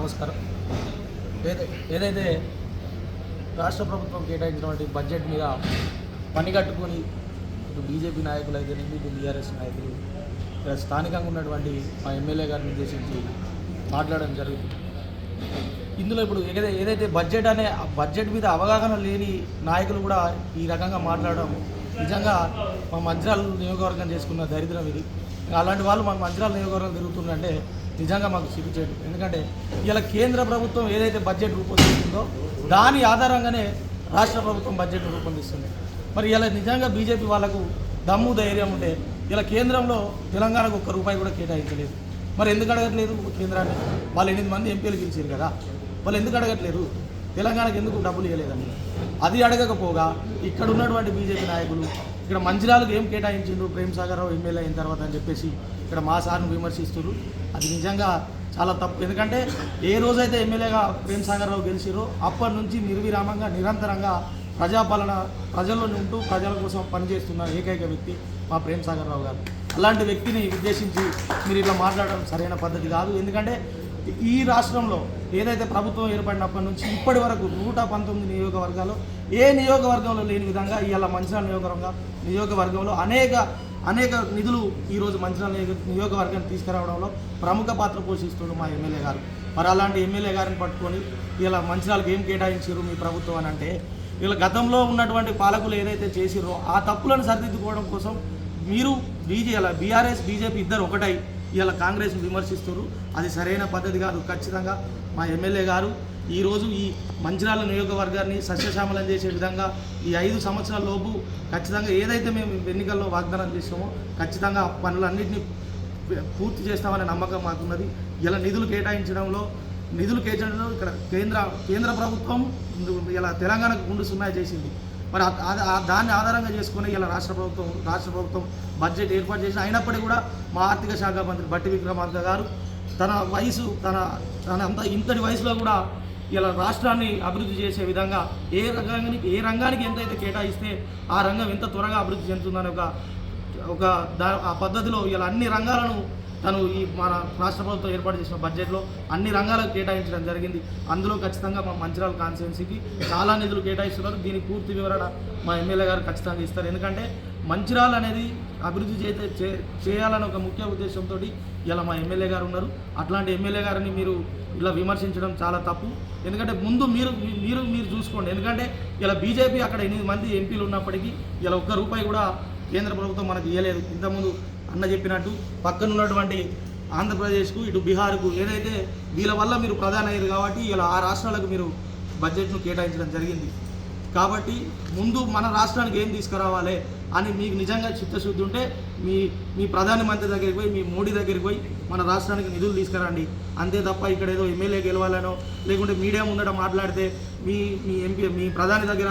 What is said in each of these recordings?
నమస్కారం. ఏదైతే రాష్ట్ర ప్రభుత్వం కేటాయించినటువంటి బడ్జెట్ మీద పనిగట్టుకొని ఇటు బీజేపీ నాయకులు అయితేనేమి ఇటు బీఆర్ఎస్ నాయకులు ఇక్కడ స్థానికంగా ఉన్నటువంటి మా ఎమ్మెల్యే గారిని ఉద్దేశించి మాట్లాడడం జరుగుతుంది. ఇందులో ఇప్పుడు ఏదైతే బడ్జెట్ మీద అవగాహన లేని నాయకులు కూడా ఈ రకంగా మాట్లాడడం నిజంగా మా మంచిర్యాల నియోజకవర్గం చేసుకున్న దరిద్రం ఇది. అలాంటి వాళ్ళు మా మంచిర్యాల నియోజకవర్గం తిరుగుతుందంటే నిజంగా మాకు సిగ్గుచేటు. ఎందుకంటే ఇలా కేంద్ర ప్రభుత్వం ఏదైతే బడ్జెట్ రూపొందిస్తుందో దాని ఆధారంగానే రాష్ట్ర ప్రభుత్వం బడ్జెట్ రూపొందిస్తుంది. మరి ఇలా నిజంగా బీజేపీ వాళ్ళకు దమ్ము ధైర్యం ఉంటే ఇలా కేంద్రంలో తెలంగాణకు ఒక్క రూపాయి కూడా కేటాయించలేదు. మరి ఎందుకు అడగట్లేదు కేంద్రాన్ని? వాళ్ళు 8 మంది ఎంపీలు గెలిచారు కదా, వాళ్ళు ఎందుకు అడగట్లేదు? తెలంగాణకు ఎందుకు డబ్బులు ఇవ్వలేదని అది అడగకపోగా ఇక్కడ ఉన్నటువంటి బీజేపీ నాయకులు ఇక్కడ మంచిర్యాలకు ఏం కేటాయించిండు ప్రేమ్ సాగర్ రావు ఎమ్మెల్యే అయిన తర్వాత అని చెప్పేసి ఇక్కడ మా సార్ను విమర్శిస్తున్నారు. అది నిజంగా చాలా తప్పు. ఎందుకంటే ఏ రోజైతే ఎమ్మెల్యేగా ప్రేమ్ సాగర్ రావు గెలిచిరో అప్పటి నుంచి నిర్విరామంగా నిరంతరంగా ప్రజాపాలన ప్రజల్లోనే ఉంటూ ప్రజల కోసం పనిచేస్తున్న ఏకైక వ్యక్తి మా ప్రేమ్ సాగర్ రావు గారు. అలాంటి వ్యక్తిని ఉద్దేశించి మీరు ఇట్లా మాట్లాడడం సరైన పద్ధతి కాదు. ఎందుకంటే ఈ రాష్ట్రంలో ఏదైతే ప్రభుత్వం ఏర్పడినప్పటి నుంచి ఇప్పటి వరకు 119 నియోజకవర్గాలు ఏ నియోజకవర్గంలో లేని విధంగా ఇవాళ మంచిర్యాల నియోజకవర్గంలో అనేక నిధులు ఈరోజు మంచిర్యాల నియోజకవర్గాన్ని తీసుకురావడంలో ప్రముఖ పాత్ర పోషిస్తున్నారు మా ఎమ్మెల్యే గారు. మరి అలాంటి ఎమ్మెల్యే గారిని పట్టుకొని ఇలా మంచిర్యాలకు ఏం కేటాయించారు మీ ప్రభుత్వం అని అంటే ఇలా గతంలో ఉన్నటువంటి పాలకులు ఏదైతే చేసిరో ఆ తప్పులను సరిదిద్దుకోవడం కోసం మీరు బీఆర్ఎస్ బీజేపీ ఇద్దరు ఒకటై ఇలా కాంగ్రెస్ను విమర్శిస్తున్నారు. అది సరైన పద్ధతి కాదు. ఖచ్చితంగా మా ఎమ్మెల్యే గారు ఈరోజు ఈ మంచిర్యాల నియోజకవర్గాన్ని సస్యశ్యామలం చేసే విధంగా ఈ 5 సంవత్సరాల లోపు ఖచ్చితంగా ఏదైతే మేము ఎన్నికల్లో వాగ్దానం చేసామో ఖచ్చితంగా పనులన్నింటినీ పూర్తి చేస్తామనే నమ్మకం మాకున్నది. ఇలా నిధులు కేటాయించడంలో ఇక్కడ కేంద్ర ప్రభుత్వం ఇలా తెలంగాణకు గుండు సున్నా చేసింది. మరి దాన్ని ఆధారంగా చేసుకుని ఇలా రాష్ట్ర ప్రభుత్వం బడ్జెట్ ఏర్పాటు చేసి అయినప్పటికీ కూడా మా ఆర్థిక శాఖ మంత్రి బట్టి విక్రమార్క గారు తన వయసు ఇంతటి వయసులో కూడా ఇలా రాష్ట్రాన్ని అభివృద్ధి చేసే విధంగా ఏ రంగానికి ఎంతైతే కేటాయిస్తే ఆ రంగం ఎంత త్వరగా అభివృద్ధి చెందుతుందని ఆ పద్ధతిలో ఇలా అన్ని రంగాలను తను మన రాష్ట్ర ప్రభుత్వం ఏర్పాటు చేసిన బడ్జెట్లో అన్ని రంగాలకు కేటాయించడం జరిగింది. అందులో ఖచ్చితంగా మా మంచిర్యాల కాన్స్టిట్యున్సీకి చాలా నిధులు కేటాయిస్తున్నారు. దీనికి పూర్తి వివరణ మా ఎమ్మెల్యే గారు ఖచ్చితంగా ఇస్తారు. ఎందుకంటే మంచిర్యాల అనేది అభివృద్ధి చేయాలని ఒక ముఖ్య ఉద్దేశంతో ఇలా మా ఎమ్మెల్యే గారు ఉన్నారు. అట్లాంటి ఎమ్మెల్యే గారిని మీరు ఇలా విమర్శించడం చాలా తప్పు. ఎందుకంటే ముందు మీరు చూసుకోండి. ఎందుకంటే ఇలా బీజేపీ అక్కడ 8 మంది ఎంపీలు ఉన్నప్పటికీ ఇలా ఒక్క రూపాయి కూడా కేంద్ర ప్రభుత్వం మనకు ఇవ్వలేదు. ఇంతకుముందు అన్న చెప్పినట్టు పక్కనున్నటువంటి ఆంధ్రప్రదేశ్కు ఇటు బీహార్కు ఏదైతే వీళ్ళ వల్ల మీరు ప్రధాన అయ్యారు కాబట్టి ఇలా ఆ రాష్ట్రాలకు మీరు బడ్జెట్ను కేటాయించడం జరిగింది. కాబట్టి ముందు మన రాష్ట్రానికి ఏం తీసుకురావాలి అని మీకు నిజంగా చిత్తశుద్ధి ఉంటే మీ ప్రధానమంత్రి దగ్గరికి పోయి మీ మోడీ దగ్గరికి పోయి మన రాష్ట్రానికి నిధులు తీసుకురండి. అంతే తప్ప ఇక్కడ ఏదో ఎమ్మెల్యే గెలవాలనో లేకుంటే మీడియా ముందట మాట్లాడితే మీ ప్రధాని దగ్గర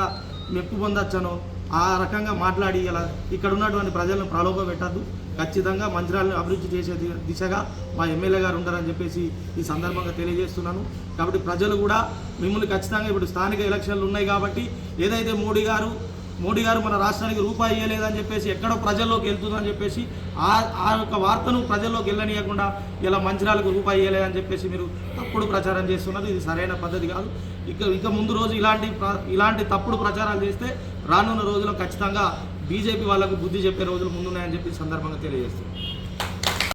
మెప్పు పొందొచ్చనో ఆ రకంగా మాట్లాడి ఇలా ఇక్కడ ఉన్నటువంటి ప్రజలను ప్రలోభ పెట్టద్దు. ఖచ్చితంగా మంచిర్యాలను అభివృద్ధి చేసే దిశగా మా ఎమ్మెల్యే గారు ఉంటారని చెప్పేసి ఈ సందర్భంగా తెలియజేస్తున్నాను. కాబట్టి ప్రజలు కూడా మిమ్మల్ని ఖచ్చితంగా ఇప్పుడు స్థానిక ఎలక్షన్లు ఉన్నాయి కాబట్టి ఏదైతే మోడీ గారు మన రాష్ట్రానికి రూపాయి ఇవ్వలేదని చెప్పేసి ఎక్కడో ప్రజల్లోకి వెళ్తుందని చెప్పేసి ఆ యొక్క వార్తను ప్రజల్లోకి వెళ్ళనీయకుండా ఇలా మంచిర్యాలకు రూపాయి ఇవ్వలేదని చెప్పేసి మీరు తప్పుడు ప్రచారం చేస్తున్నారు. ఇది సరైన పద్ధతి కాదు. ఇక ముందు రోజు ఇలాంటి తప్పుడు ప్రచారాలు చేస్తే రానున్న రోజుల్లో ఖచ్చితంగా బీజేపీ వాళ్ళకు బుద్ధి చెప్పే రోజులు ముందున్నాయని చెప్పి సందర్భంగా తెలియజేస్తున్నారు.